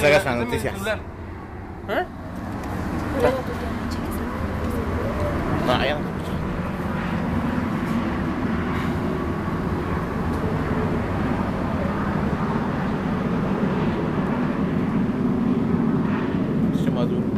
sacas las noticias. ¿Eh? No, ya no. Maduro.